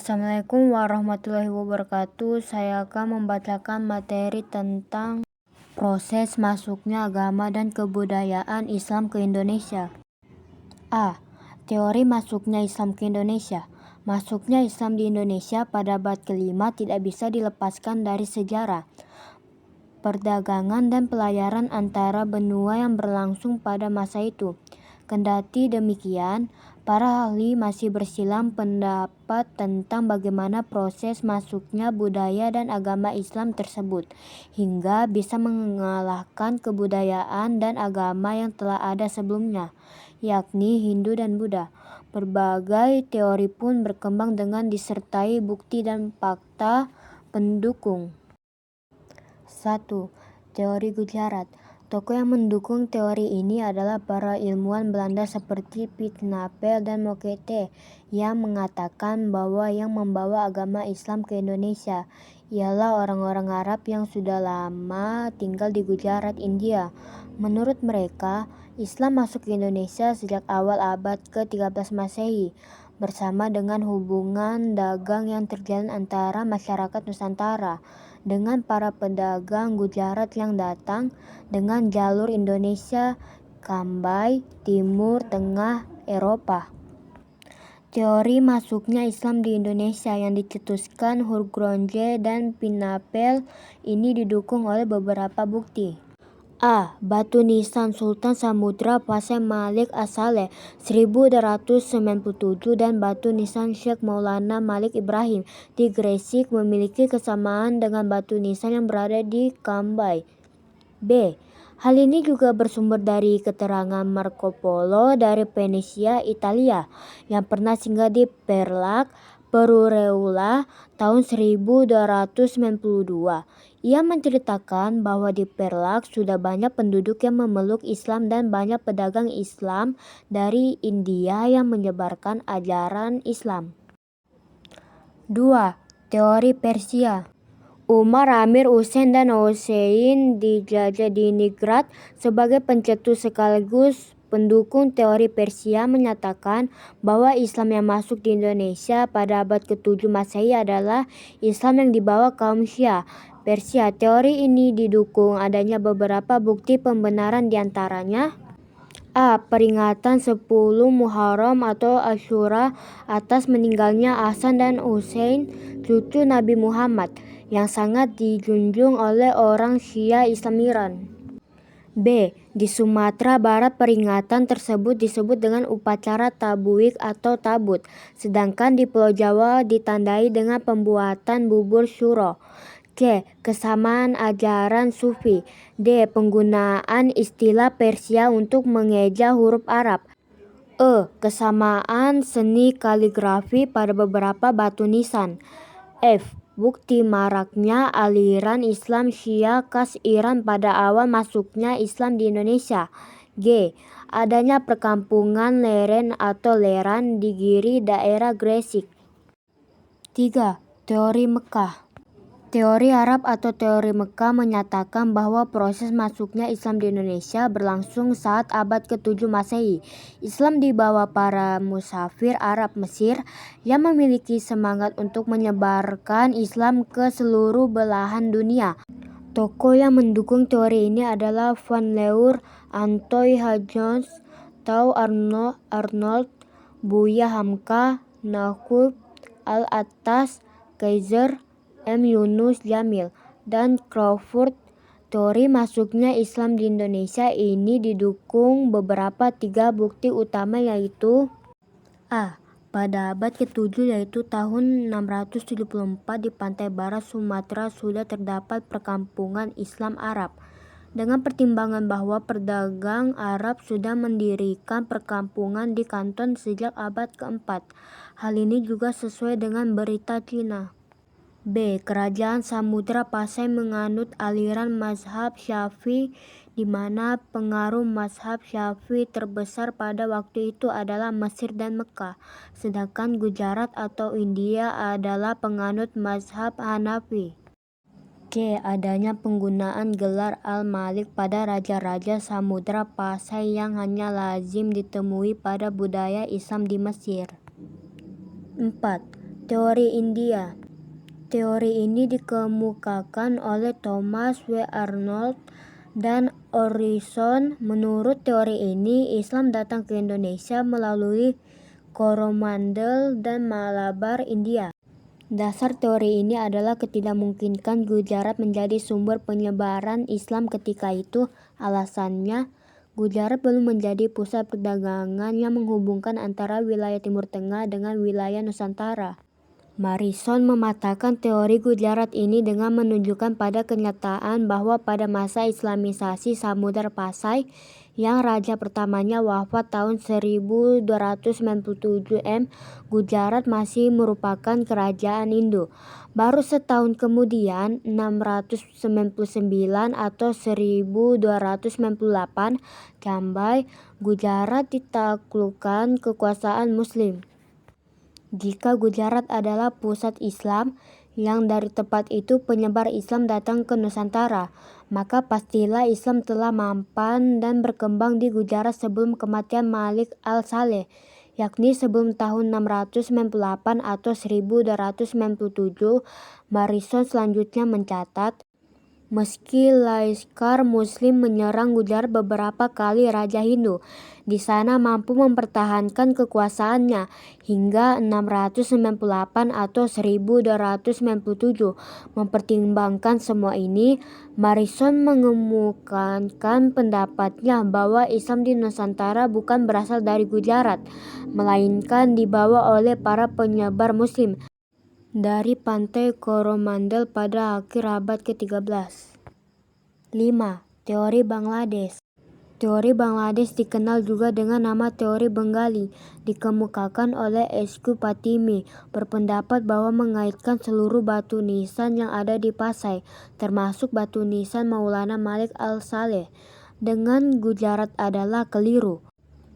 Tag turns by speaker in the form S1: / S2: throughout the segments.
S1: Assalamualaikum warahmatullahi wabarakatuh. Saya akan membacakan materi tentang proses masuknya agama dan kebudayaan Islam ke Indonesia. A. Teori masuknya Islam ke Indonesia. Masuknya Islam di Indonesia pada abad ke-5 tidak bisa dilepaskan dari sejarah, perdagangan dan pelayaran antara benua yang berlangsung pada masa itu. Kendati demikian, para ahli masih bersilang pendapat tentang bagaimana proses masuknya budaya dan agama Islam tersebut, hingga bisa mengalahkan kebudayaan dan agama yang telah ada sebelumnya, yakni Hindu dan Buddha. Berbagai teori pun berkembang dengan disertai bukti dan fakta pendukung. 1. Teori Gujarat. Tokoh yang mendukung teori ini adalah para ilmuwan Belanda seperti Piet Napel dan Mokete, yang mengatakan bahwa yang membawa agama Islam ke Indonesia ialah orang-orang Arab yang sudah lama tinggal di Gujarat, India. Menurut mereka, Islam masuk ke Indonesia sejak awal abad ke-13 Masehi, bersama dengan hubungan dagang yang terjalin antara masyarakat Nusantara dengan para pedagang Gujarat yang datang dengan jalur Indonesia, Kambay, Timur Tengah, Eropa. Teori masuknya Islam di Indonesia yang dicetuskan Hurgronje dan Pinapel ini didukung oleh beberapa bukti. A. Batu nisan Sultan Samudra Pasai Malik As-Saleh 1297 dan batu nisan Syekh Maulana Malik Ibrahim di Gresik memiliki kesamaan dengan batu nisan yang berada di Kambay. B. Hal ini juga bersumber dari keterangan Marco Polo dari Venesia, Italia, yang pernah singgah di Perlak, Perureula tahun 1292. Ia menceritakan bahwa di Perlak sudah banyak penduduk yang memeluk Islam dan banyak pedagang Islam dari India yang menyebarkan ajaran Islam. 2. Teori Persia. Umar Amir Hussein dan Hussein dijajah di Ningrat sebagai pencetus sekaligus pendukung teori Persia menyatakan bahwa Islam yang masuk di Indonesia pada abad ke-7 Masehi adalah Islam yang dibawa kaum Syiah Persia. Teori ini didukung adanya beberapa bukti pembenaran diantaranya: A. Peringatan 10 Muharram atau Asyura atas meninggalnya Hasan dan Hussein, cucu Nabi Muhammad, yang sangat dijunjung oleh orang Syiah Islam Iran. B. Di Sumatera Barat peringatan tersebut disebut dengan upacara tabuik atau tabut, sedangkan di Pulau Jawa ditandai dengan pembuatan bubur syuro. C. Kesamaan ajaran Sufi. D. Penggunaan istilah Persia untuk mengeja huruf Arab. E. Kesamaan seni kaligrafi pada beberapa batu nisan. F. Bukti maraknya aliran Islam Syiah khas Iran pada awal masuknya Islam di Indonesia. G. Adanya perkampungan Leren atau Leran di Giri daerah Gresik. 3. Teori Mekah. Teori Arab atau teori Mekah menyatakan bahwa proses masuknya Islam di Indonesia berlangsung saat abad ke-7 Masehi. Islam dibawa para musafir Arab Mesir yang memiliki semangat untuk menyebarkan Islam ke seluruh belahan dunia. Tokoh yang mendukung teori ini adalah Van Leur, Antoine Huygens, Tau Arnold, Buya Hamka, Naqub Al-Attas, Kaiser, M. Yunus Jamil, dan Crawford. Teori masuknya Islam di Indonesia ini didukung beberapa 3 bukti utama, yaitu: A. Pada abad ke-7 yaitu tahun 674 di pantai barat Sumatera sudah terdapat perkampungan Islam Arab. Dengan pertimbangan bahwa pedagang Arab sudah mendirikan perkampungan di Kanton sejak abad ke-4. Hal ini juga sesuai dengan berita Cina. B. Kerajaan Samudra Pasai menganut aliran mazhab Syafi'i, di mana pengaruh mazhab Syafi'i terbesar pada waktu itu adalah Mesir dan Mekah, sedangkan Gujarat atau India adalah penganut mazhab Hanafi. C. Adanya penggunaan gelar Al-Malik pada raja-raja Samudra Pasai yang hanya lazim ditemui pada budaya Islam di Mesir. 4. Teori India. Teori ini dikemukakan oleh Thomas W. Arnold dan Orison. Menurut teori ini, Islam datang ke Indonesia melalui Coromandel dan Malabar, India. Dasar teori ini adalah ketidakmungkinkan Gujarat menjadi sumber penyebaran Islam ketika itu. Alasannya, Gujarat belum menjadi pusat perdagangan yang menghubungkan antara wilayah Timur Tengah dengan wilayah Nusantara. Morrison mematahkan teori Gujarat ini dengan menunjukkan pada kenyataan bahwa pada masa Islamisasi Samudra Pasai yang raja pertamanya wafat tahun 1297 Gujarat masih merupakan kerajaan Hindu. Baru setahun kemudian, 699 atau 1298, Cambai, Gujarat ditaklukkan kekuasaan Muslim. Jika Gujarat adalah pusat Islam, yang dari tempat itu penyebar Islam datang ke Nusantara, maka pastilah Islam telah mampan dan berkembang di Gujarat sebelum kematian Malik al-Saleh, yakni sebelum tahun 698 atau 1297. Morrison selanjutnya mencatat, meski Laiskar Muslim menyerang Gujarat beberapa kali, Raja Hindu di sana mampu mempertahankan kekuasaannya hingga 698 atau 1297. Mempertimbangkan semua ini, Morrison mengemukakan pendapatnya bahwa Islam di Nusantara bukan berasal dari Gujarat, melainkan dibawa oleh para penyebar Muslim dari pantai Coromandel pada akhir abad ke-13. 5. Teori Bangladesh. Teori Bangladesh dikenal juga dengan nama teori Bengali, dikemukakan oleh S.Q. Patimi, berpendapat bahwa mengaitkan seluruh batu nisan yang ada di Pasai, termasuk batu nisan Maulana Malik al-Saleh, dengan Gujarat adalah keliru.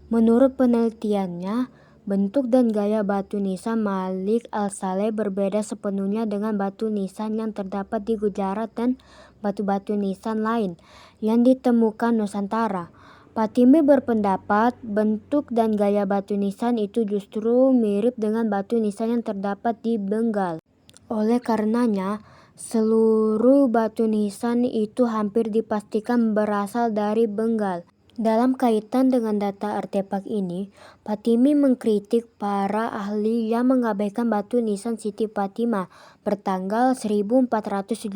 S1: Menurut penelitiannya, bentuk dan gaya batu nisan Malik al-Saleh berbeda sepenuhnya dengan batu nisan yang terdapat di Gujarat dan batu-batu nisan lain yang ditemukan Nusantara. Patimi berpendapat bentuk dan gaya batu nisan itu justru mirip dengan batu nisan yang terdapat di Bengal. Oleh karenanya, seluruh batu nisan itu hampir dipastikan berasal dari Bengal. Dalam kaitan dengan data artefak ini, Patimi mengkritik para ahli yang mengabaikan batu nisan Siti Fatimah bertanggal 1475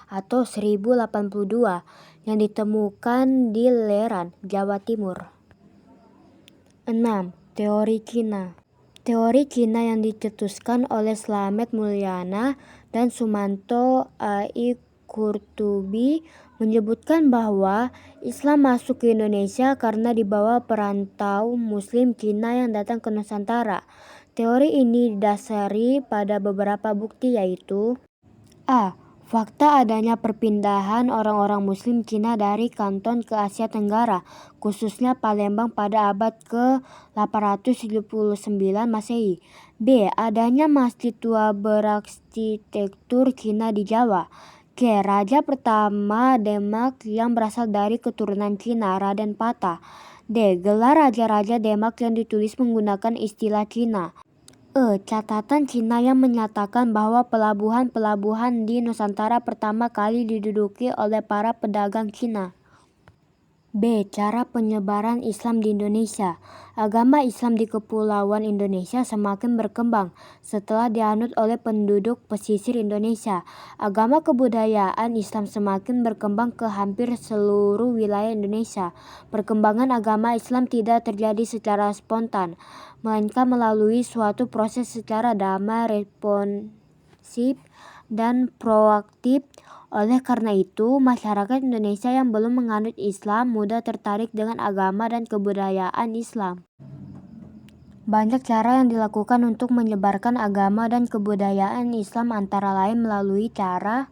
S1: atau 1082 yang ditemukan di Leran, Jawa Timur. 6. Teori Cina. Teori Cina yang dicetuskan oleh Slamet Mulyana dan Sumanto A.I. Qurtubi menyebutkan bahwa Islam masuk ke Indonesia karena dibawa perantau Muslim Cina yang datang ke Nusantara. Teori ini didasari pada beberapa bukti, yaitu A. Fakta adanya perpindahan orang-orang Muslim Cina dari Kanton ke Asia Tenggara, khususnya Palembang pada abad ke-879 Masehi. B. Adanya masjid tua berarsitektur Cina di Jawa. C. Raja pertama Demak yang berasal dari keturunan Cina, Raden Patah. D. Gelar raja-raja Demak yang ditulis menggunakan istilah Cina. Catatan Cina yang menyatakan bahwa pelabuhan-pelabuhan di Nusantara pertama kali diduduki oleh para pedagang Cina. B. Cara penyebaran Islam di Indonesia. Agama Islam di Kepulauan Indonesia semakin berkembang setelah dianut oleh penduduk pesisir Indonesia. Agama kebudayaan Islam semakin berkembang ke hampir seluruh wilayah Indonesia. Perkembangan agama Islam tidak terjadi secara spontan, melainkan melalui suatu proses secara damai, responsif, dan proaktif. Oleh karena itu, masyarakat Indonesia yang belum menganut Islam mudah tertarik dengan agama dan kebudayaan Islam. Banyak cara yang dilakukan untuk menyebarkan agama dan kebudayaan Islam, antara lain melalui cara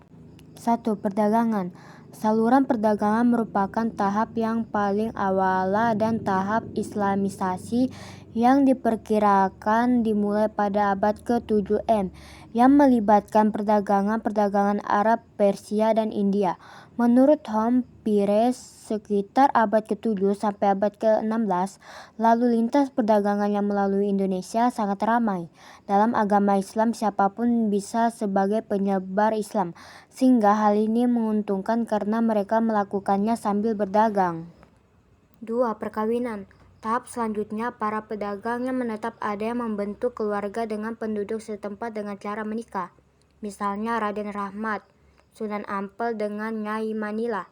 S1: 1. Perdagangan. Saluran perdagangan merupakan tahap yang paling awal dan tahap Islamisasi yang diperkirakan dimulai pada abad ke-7 M, yang melibatkan perdagangan Arab, Persia, dan India. Menurut Home Pires, sekitar abad ke-7 sampai abad ke-16, lalu lintas perdagangan yang melalui Indonesia sangat ramai. Dalam agama Islam, siapapun bisa sebagai penyebar Islam, sehingga hal ini menguntungkan karena mereka melakukannya sambil berdagang. 2. Perkawinan. Tahap selanjutnya, para pedagang yang menetap ada yang membentuk keluarga dengan penduduk setempat dengan cara menikah. Misalnya Raden Rahmat, Sunan Ampel dengan Nyai Manila.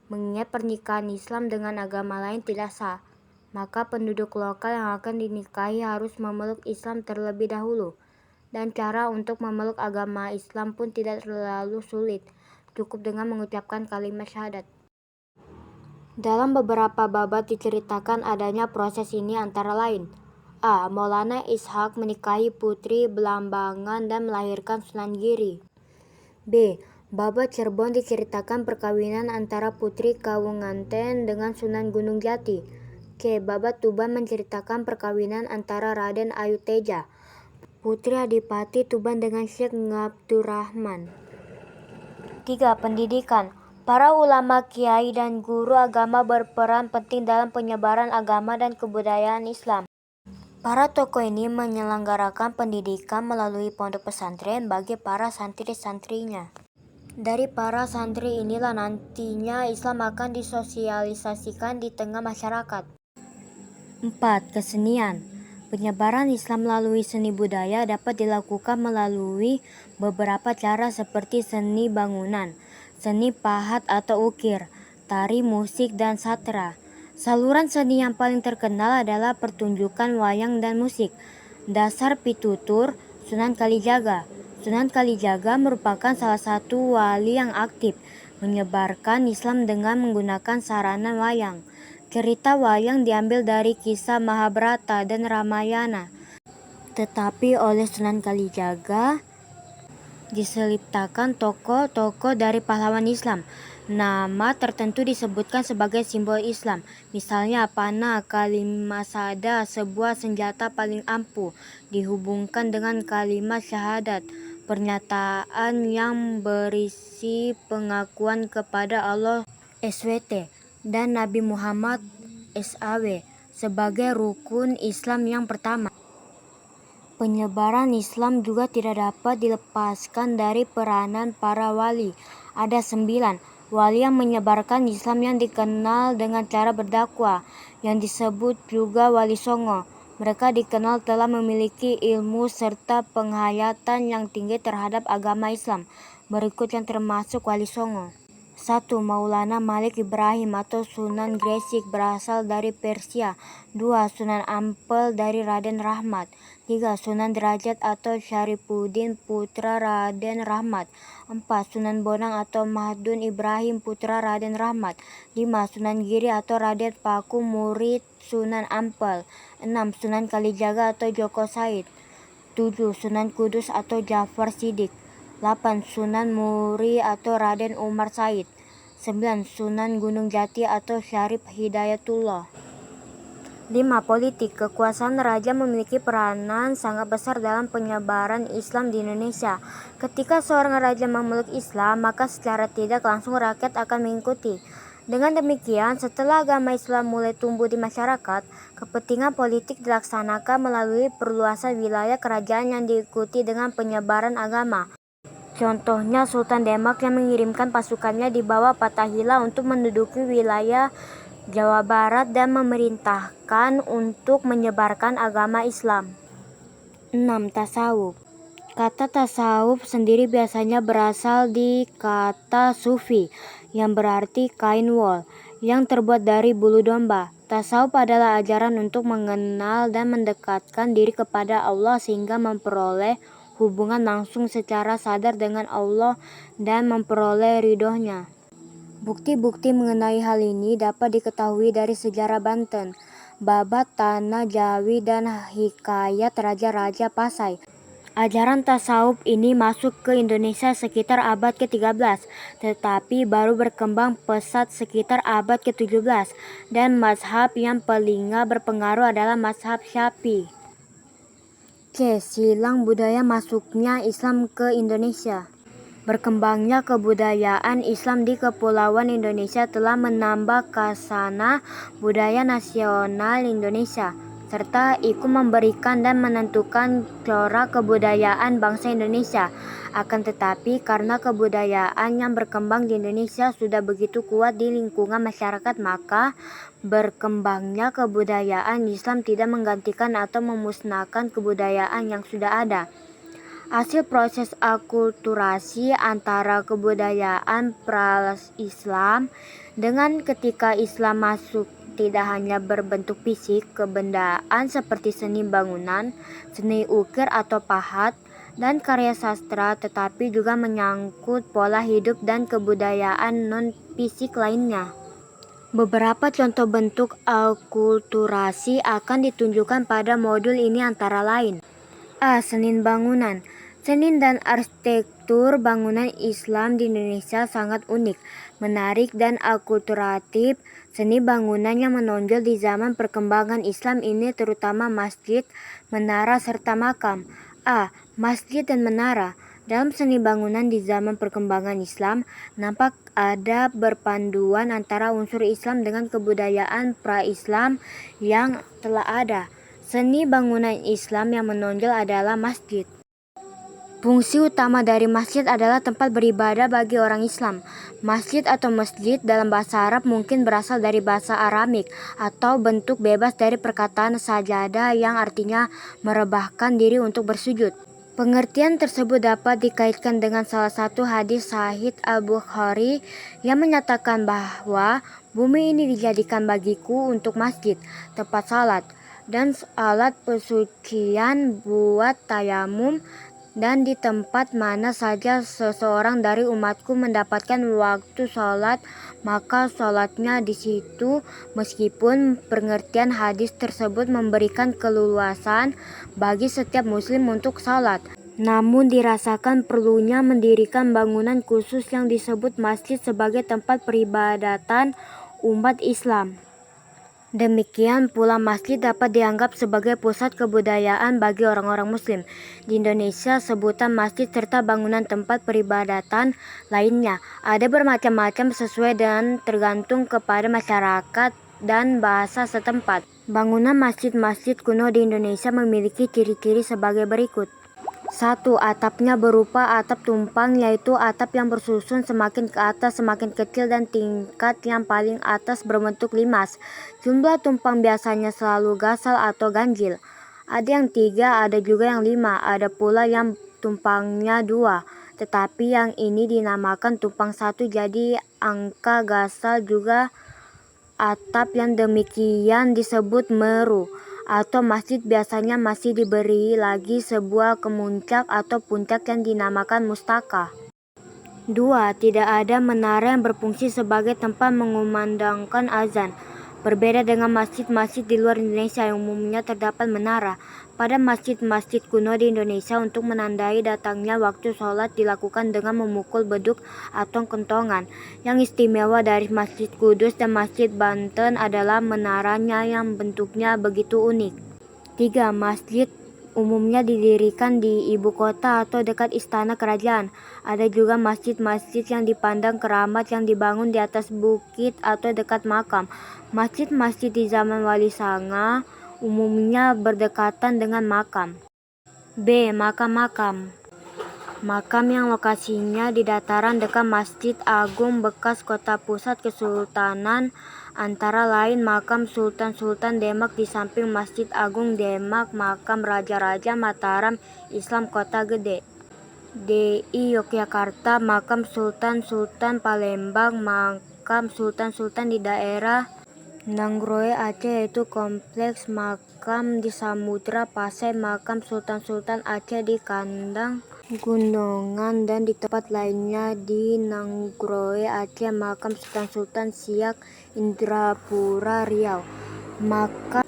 S1: Mengingat pernikahan Islam dengan agama lain tidak sah, maka penduduk lokal yang akan dinikahi harus memeluk Islam terlebih dahulu. Dan cara untuk memeluk agama Islam pun tidak terlalu sulit, cukup dengan mengucapkan kalimat syahadat. Dalam beberapa babat diceritakan adanya proses ini antara lain: A. Maulana Ishak menikahi putri Belambangan dan melahirkan Sunan Giri. B. Babat Cirebon diceritakan perkawinan antara putri Kawunganten dengan Sunan Gunung Jati. C. Babat Tuban menceritakan perkawinan antara Raden Ayu Teja, putri Adipati Tuban dengan Syekh Ngabdurrahman. 3. Pendidikan. Para ulama, kiai, dan guru agama berperan penting dalam penyebaran agama dan kebudayaan Islam. Para tokoh ini menyelenggarakan pendidikan melalui pondok pesantren bagi para santri-santrinya. Dari para santri inilah nantinya Islam akan disosialisasikan di tengah masyarakat. 4. Kesenian. Penyebaran Islam melalui seni budaya dapat dilakukan melalui beberapa cara seperti seni bangunan, seni pahat atau ukir, tari, musik, dan sastra. Saluran seni yang paling terkenal adalah pertunjukan wayang dan musik. Dasar pitutur Sunan Kalijaga. Sunan Kalijaga merupakan salah satu wali yang aktif menyebarkan Islam dengan menggunakan sarana wayang. Cerita wayang diambil dari kisah Mahabharata dan Ramayana, tetapi oleh Sunan Kalijaga diseliptakan tokoh-tokoh dari pahlawan Islam. Nama tertentu disebutkan sebagai simbol Islam. Misalnya panah kalimasada, sebuah senjata paling ampuh, dihubungkan dengan kalimat syahadat, pernyataan yang berisi pengakuan kepada Allah SWT dan Nabi Muhammad SAW sebagai rukun Islam yang pertama. Penyebaran Islam juga tidak dapat dilepaskan dari peranan para wali. Ada 9 wali yang menyebarkan Islam yang dikenal dengan cara berdakwah, yang disebut juga Wali Songo. Mereka dikenal telah memiliki ilmu serta penghayatan yang tinggi terhadap agama Islam. Berikut yang termasuk Wali Songo. 1. Maulana Malik Ibrahim atau Sunan Gresik berasal dari Persia. 2. Sunan Ampel dari Raden Rahmat. 3. Sunan Derajat atau Syarifuddin putra Raden Rahmat. 4. Sunan Bonang atau Mahdun Ibrahim putra Raden Rahmat. 5. Sunan Giri atau Raden Paku murid Sunan Ampel. 6. Sunan Kalijaga atau Joko Said. 7. Sunan Kudus atau Jafar Siddiq. 8. Sunan Muri atau Raden Umar Said. 9. Sunan Gunung Jati atau Syarif Hidayatullah. 5. Politik. Kekuasaan raja memiliki peranan sangat besar dalam penyebaran Islam di Indonesia. Ketika seorang raja memeluk Islam, maka secara tidak langsung rakyat akan mengikuti. Dengan demikian, setelah agama Islam mulai tumbuh di masyarakat, kepentingan politik dilaksanakan melalui perluasan wilayah kerajaan yang diikuti dengan penyebaran agama. Contohnya Sultan Demak yang mengirimkan pasukannya di bawah Fathahillah untuk menduduki wilayah Jawa Barat dan memerintahkan untuk menyebarkan agama Islam. 6. Tasawuf. Kata tasawuf sendiri biasanya berasal di kata sufi, yang berarti kain wol, yang terbuat dari bulu domba. Tasawuf adalah ajaran untuk mengenal dan mendekatkan diri kepada Allah sehingga memperoleh hubungan langsung secara sadar dengan Allah dan memperoleh ridhonya. Bukti-bukti mengenai hal ini dapat diketahui dari sejarah Banten, babat Tanah Jawi, dan hikayat Raja-Raja Pasai. Ajaran tasawuf ini masuk ke Indonesia sekitar abad ke-13, tetapi baru berkembang pesat sekitar abad ke-17, dan mazhab yang paling berpengaruh adalah mazhab Syafi'i. Silang budaya masuknya Islam ke Indonesia. Berkembangnya kebudayaan Islam di Kepulauan Indonesia telah menambah khasana budaya nasional Indonesia, serta ikut memberikan dan menentukan corak kebudayaan bangsa Indonesia. Akan tetapi, karena kebudayaan yang berkembang di Indonesia sudah begitu kuat di lingkungan masyarakat, maka berkembangnya kebudayaan Islam tidak menggantikan atau memusnahkan kebudayaan yang sudah ada. Hasil proses akulturasi antara kebudayaan pra-Islam dengan ketika Islam masuk tidak hanya berbentuk fisik kebendaan seperti seni bangunan, seni ukir atau pahat, dan karya sastra, tetapi juga menyangkut pola hidup dan kebudayaan non-fisik lainnya. Beberapa contoh bentuk akulturasi akan ditunjukkan pada modul ini antara lain: A. Seni bangunan. Seni dan arsitektur bangunan Islam di Indonesia sangat unik, menarik, dan akulturatif. Seni bangunan yang menonjol di zaman perkembangan Islam ini terutama masjid, menara, serta makam. A. Masjid dan menara. Dalam seni bangunan di zaman perkembangan Islam, nampak ada berpanduan antara unsur Islam dengan kebudayaan pra-Islam yang telah ada. Seni bangunan Islam yang menonjol adalah masjid. Fungsi utama dari masjid adalah tempat beribadah bagi orang Islam. Masjid atau masjid dalam bahasa Arab mungkin berasal dari bahasa Aramik atau bentuk bebas dari perkataan sajadah yang artinya merebahkan diri untuk bersujud. Pengertian tersebut dapat dikaitkan dengan salah satu hadis Sahih Al-Bukhari yang menyatakan bahwa bumi ini dijadikan bagiku untuk masjid, tempat salat, dan alat pesucian buat tayamum, dan di tempat mana saja seseorang dari umatku mendapatkan waktu sholat, maka sholatnya di situ. Meskipun pengertian hadis tersebut memberikan keleluasan bagi setiap muslim untuk sholat, namun dirasakan perlunya mendirikan bangunan khusus yang disebut masjid sebagai tempat peribadatan umat Islam. Demikian pula masjid dapat dianggap sebagai pusat kebudayaan bagi orang-orang muslim. Di Indonesia, sebutan masjid serta bangunan tempat peribadatan lainnya ada bermacam-macam sesuai dan tergantung kepada masyarakat dan bahasa setempat. Bangunan masjid-masjid kuno di Indonesia memiliki ciri-ciri sebagai berikut. 1. Atapnya berupa atap tumpang, yaitu atap yang bersusun semakin ke atas semakin kecil dan tingkat yang paling atas berbentuk limas. Jumlah tumpang biasanya selalu gasal atau ganjil. Ada yang 3, ada juga yang 5, ada pula yang tumpangnya 2. Tetapi yang ini dinamakan tumpang 1, jadi angka gasal juga. Atap yang demikian disebut meru atau masjid biasanya masih diberi lagi sebuah kemuncak atau puncak yang dinamakan mustaka. 2. Tidak ada menara yang berfungsi sebagai tempat mengumandangkan azan. Berbeda dengan masjid-masjid di luar Indonesia yang umumnya terdapat menara, pada masjid-masjid kuno di Indonesia untuk menandai datangnya waktu sholat dilakukan dengan memukul beduk atau kentongan. Yang istimewa dari Masjid Kudus dan Masjid Banten adalah menaranya yang bentuknya begitu unik. 3. Masjid umumnya didirikan di ibu kota atau dekat istana kerajaan. Ada juga masjid-masjid yang dipandang keramat yang dibangun di atas bukit atau dekat makam. Masjid-masjid di zaman Wali Sanga umumnya berdekatan dengan makam. B. Makam-makam. Makam yang lokasinya di dataran dekat Masjid Agung bekas kota pusat Kesultanan, antara lain makam Sultan-Sultan Demak di samping Masjid Agung Demak, makam Raja-Raja Mataram Islam Kota Gede. DI Yogyakarta, makam Sultan-Sultan Palembang, makam Sultan-Sultan di daerah Nangroe Aceh yaitu kompleks makam di Samudra Pasai, makam Sultan-Sultan Aceh di Kandang Gunungan, dan di tempat lainnya di Nangroe Aceh makam Sultan-Sultan Siak Indrapura Riau. Makam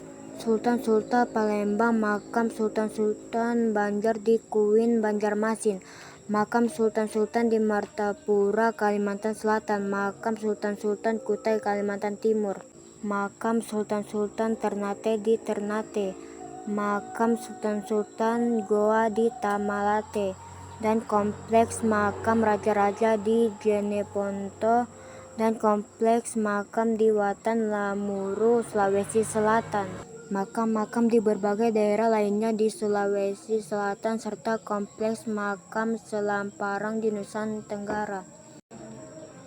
S1: Sultan Palembang, Makam Sultan Banjar di Kuin, Banjarmasin, Makam Sultan di Martapura, Kalimantan Selatan, Makam Sultan Kutai, Kalimantan Timur, Makam Sultan Ternate di Ternate, Makam Sultan Goa di Tamalate, dan Kompleks Makam Raja-Raja di Jeneponto, dan Kompleks Makam di Watan Lamuru, Sulawesi Selatan. Makam-makam di berbagai daerah lainnya di Sulawesi Selatan, serta Kompleks Makam Selamparang di Nusa Tenggara.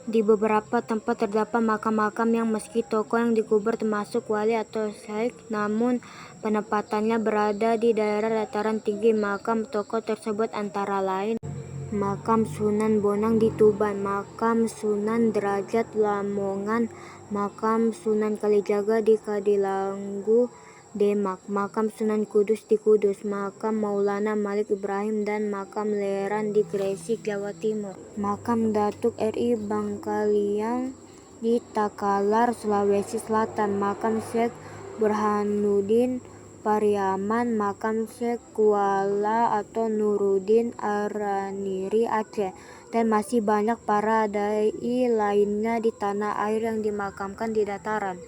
S1: Di beberapa tempat terdapat makam-makam yang meski tokoh yang dikubur termasuk wali atau syekh, namun penempatannya berada di daerah dataran tinggi. Makam tokoh tersebut antara lain Makam Sunan Bonang di Tuban, Makam Sunan Derajat Lamongan, Makam Sunan Kalijaga di Kadilangu, Demak, Makam Sunan Kudus di Kudus, Makam Maulana Malik Ibrahim, dan Makam Leran di Gresik, Jawa Timur. Makam Datuk RI Bangkaliang di Takalar, Sulawesi Selatan, Makam Syekh Burhanuddin Pariaman, Makam Syekh Kuala atau Nuruddin Araniri Aceh, dan masih banyak para dai lainnya di tanah air yang dimakamkan di dataran.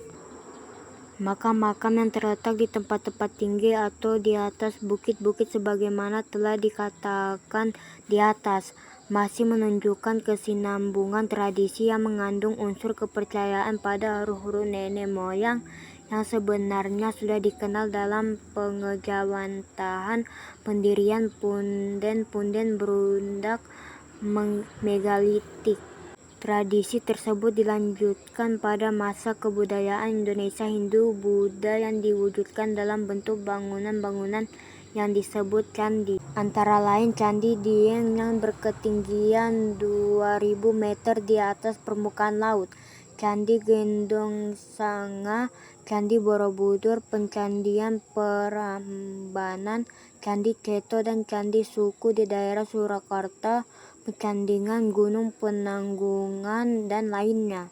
S1: Makam-makam yang terletak di tempat-tempat tinggi atau di atas bukit-bukit sebagaimana telah dikatakan di atas, masih menunjukkan kesinambungan tradisi yang mengandung unsur kepercayaan pada ruh-ruh nenek moyang yang sebenarnya sudah dikenal dalam pengejawantahan pendirian punden-punden berundak megalitik. Tradisi tersebut dilanjutkan pada masa kebudayaan Indonesia Hindu-Buddha yang diwujudkan dalam bentuk bangunan-bangunan yang disebut candi. Antara lain Candi Dieng yang berketinggian 2000 meter di atas permukaan laut, Candi Gendong Sanga, Candi Borobudur, Pencandian Prambanan, Candi Ceto, dan Candi Suku di daerah Surakarta, Pencandingan Gunung Penanggungan, dan lainnya.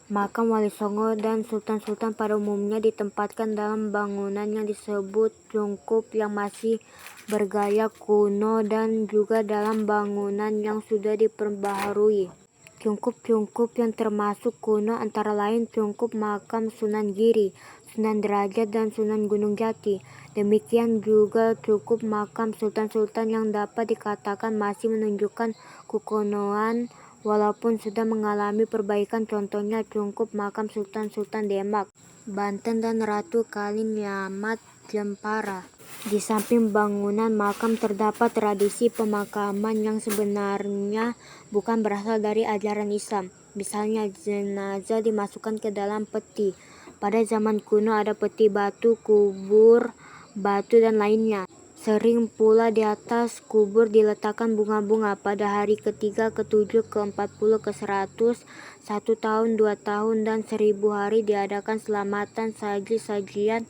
S1: Makam Wali Songo dan Sultan-Sultan pada umumnya ditempatkan dalam bangunan yang disebut cungkup yang masih bergaya kuno dan juga dalam bangunan yang sudah diperbaharui. Cungkup-cungkup yang termasuk kuno antara lain Cungkup Makam Sunan Giri, Sunan Derajat, dan Sunan Gunung Jati. Demikian juga Cungkup Makam Sultan-Sultan yang dapat dikatakan masih menunjukkan kekunoan walaupun sudah mengalami perbaikan, contohnya Cungkup Makam Sultan-Sultan Demak, Banten, dan Ratu Kalinyamat Jepara. Di samping bangunan makam terdapat tradisi pemakaman yang sebenarnya bukan berasal dari ajaran Islam. Misalnya jenazah dimasukkan ke dalam peti. Pada zaman kuno ada peti batu, kubur batu, dan lainnya. Sering pula di atas kubur diletakkan bunga-bunga. Pada hari ke-3, ke-7, ke-40, ke-100, 1 tahun, 2 tahun, dan 1000 hari diadakan selamatan. Saji-sajian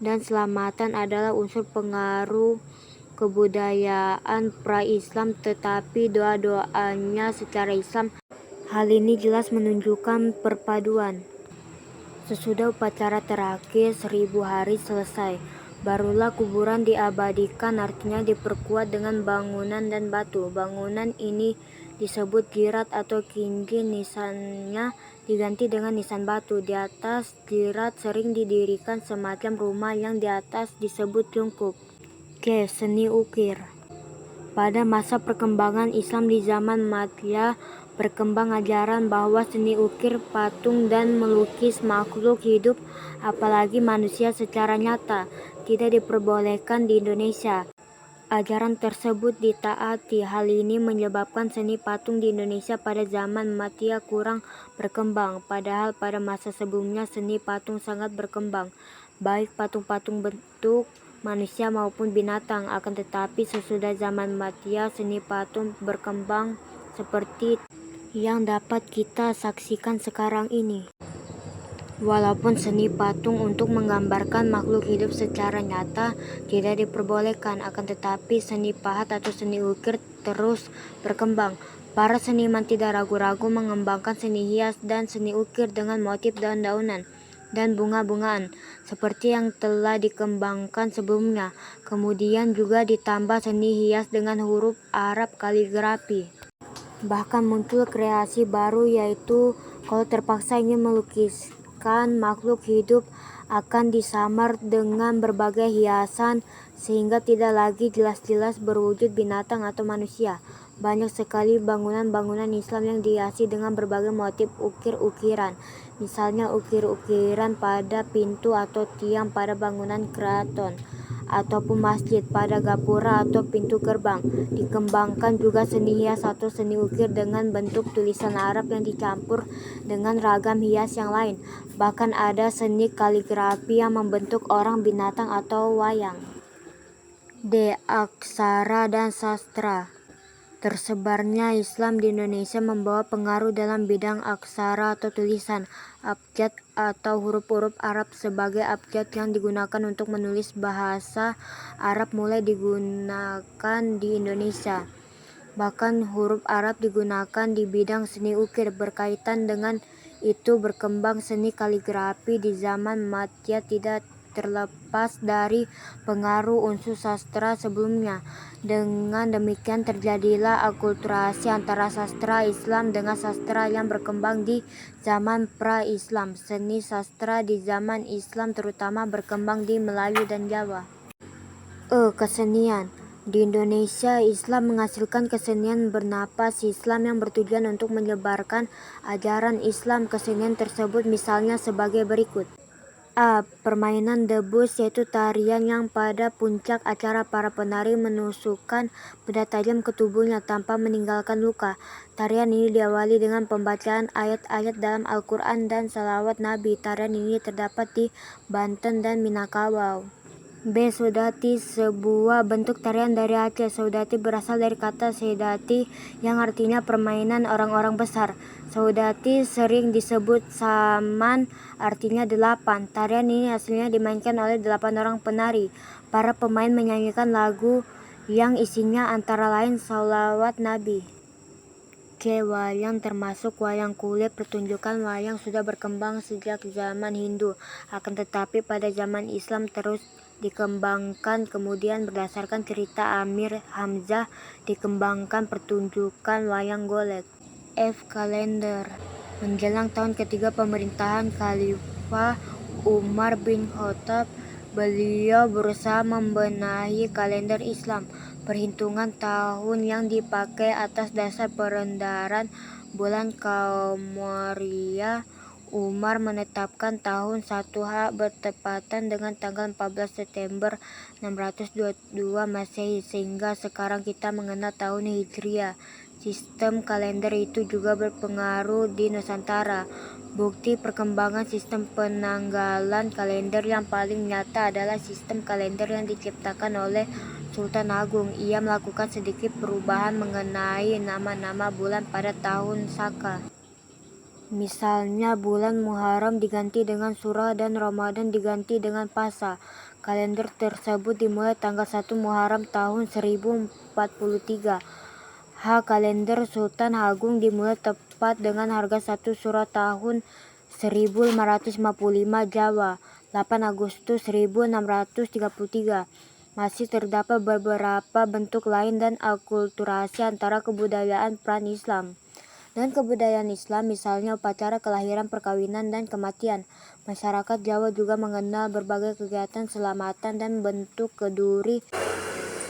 S1: dan selamatan adalah unsur pengaruh kebudayaan pra-Islam, tetapi doa-doanya secara Islam. Hal ini jelas menunjukkan perpaduan. Sesudah upacara terakhir 1000 hari selesai, barulah kuburan diabadikan, artinya diperkuat dengan bangunan dan batu. Bangunan ini disebut jirat atau kinji, nisannya diganti dengan nisan batu. Di atas jirat sering didirikan semacam rumah yang di atas disebut cungkup. Seni ukir. Pada masa perkembangan Islam di zaman Makkiyah, berkembang ajaran bahwa seni ukir patung dan melukis makhluk hidup, apalagi manusia secara nyata, tidak diperbolehkan di Indonesia. Ajaran tersebut ditaati. Hal ini menyebabkan seni patung di Indonesia pada zaman Makkiyah kurang berkembang, padahal pada masa sebelumnya seni patung sangat berkembang, baik patung-patung bentuk manusia maupun binatang. Akan tetapi sesudah zaman Makkiyah seni patung berkembang seperti yang dapat kita saksikan sekarang ini. Walaupun seni patung untuk menggambarkan makhluk hidup secara nyata tidak diperbolehkan, akan tetapi seni pahat atau seni ukir terus berkembang. Para seniman tidak ragu-ragu mengembangkan seni hias dan seni ukir dengan motif daun-daunan. dan bunga-bungaan, seperti yang telah dikembangkan sebelumnya. Kemudian juga ditambah seni hias dengan huruf Arab kaligrafi. Bahkan muncul kreasi baru, yaitu kalau terpaksa ingin melukiskan makhluk hidup akan disamar dengan berbagai hiasan sehingga tidak lagi jelas-jelas berwujud binatang atau manusia. Banyak sekali bangunan-bangunan Islam yang dihiasi dengan berbagai motif ukir-ukiran. Misalnya ukir-ukiran pada pintu atau tiang pada bangunan keraton, ataupun masjid pada gapura atau pintu gerbang. Dikembangkan juga seni hias atau seni ukir dengan bentuk tulisan Arab yang dicampur dengan ragam hias yang lain. Bahkan ada seni kaligrafi yang membentuk orang, binatang, atau wayang. Aksara dan sastra. Tersebarnya Islam di Indonesia membawa pengaruh dalam bidang aksara atau tulisan. Abjad atau huruf-huruf Arab sebagai abjad yang digunakan untuk menulis bahasa Arab mulai digunakan di Indonesia. Bahkan huruf Arab digunakan di bidang seni ukir. Berkaitan dengan itu berkembang seni kaligrafi di zaman Matsya tidak terlepas dari pengaruh unsur sastra sebelumnya. Dengan demikian terjadilah akulturasi antara sastra Islam dengan sastra yang berkembang di zaman pra-Islam. Seni sastra di zaman Islam terutama berkembang di Melayu dan Jawa. Kesenian. Di Indonesia, Islam menghasilkan kesenian bernapas Islam yang bertujuan untuk menyebarkan ajaran Islam. Kesenian tersebut misalnya sebagai berikut. Permainan debus, yaitu tarian yang pada puncak acara para penari menusukkan benda tajam ke tubuhnya tanpa meninggalkan luka. Tarian ini diawali dengan pembacaan ayat-ayat dalam Al-Quran dan salawat Nabi. Tarian ini terdapat di Banten dan Minangkabau. Saudati, sebuah bentuk tarian dari Aceh. Saudati berasal dari kata sedati yang artinya permainan orang-orang besar. Saudati sering disebut saman, artinya 8. Tarian ini aslinya dimainkan oleh 8 orang penari. Para pemain menyanyikan lagu yang isinya antara lain salawat Nabi. Wayang termasuk wayang kulit. Pertunjukan wayang sudah berkembang sejak zaman Hindu, akan tetapi pada zaman Islam terus dikembangkan. Kemudian berdasarkan cerita Amir Hamzah dikembangkan pertunjukan wayang golek. Kalender. Menjelang tahun ketiga pemerintahan Khalifah Umar bin Khattab, beliau berusaha membenahi kalender Islam. Perhitungan tahun yang dipakai atas dasar perendaran bulan Qamariyah. Umar menetapkan tahun 1H bertepatan dengan tanggal 14 September 622 Masehi, sehingga sekarang kita mengenal tahun Hijriah. Sistem kalender itu juga berpengaruh di Nusantara. Bukti perkembangan sistem penanggalan kalender yang paling nyata adalah sistem kalender yang diciptakan oleh Sultan Agung. Ia melakukan sedikit perubahan mengenai nama-nama bulan pada tahun Saka. Misalnya bulan Muharram diganti dengan Surah dan Ramadan diganti dengan Pasa. Kalender tersebut dimulai tanggal 1 Muharram tahun 1043. Kalender Sultan Agung dimulai tepat dengan harga 1 Surah tahun 1555 Jawa, 8 Agustus 1633. Masih terdapat beberapa bentuk lain dan akulturasi antara kebudayaan pra-Islam dan kebudayaan Islam, misalnya upacara kelahiran, perkawinan, dan kematian. Masyarakat Jawa juga mengenal berbagai kegiatan selamatan dan bentuk keduri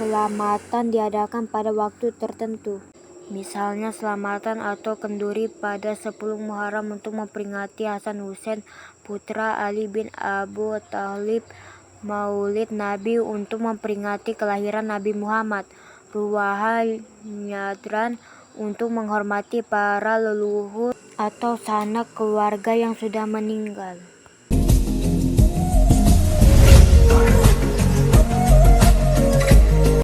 S1: selamatan diadakan pada waktu tertentu. Misalnya selamatan atau kenduri pada 10 Muharram untuk memperingati Hasan Hussein putra Ali bin Abu Thalib, Maulid Nabi untuk memperingati kelahiran Nabi Muhammad, Ruwaha Nyadran untuk menghormati para leluhur atau sanak keluarga yang sudah meninggal.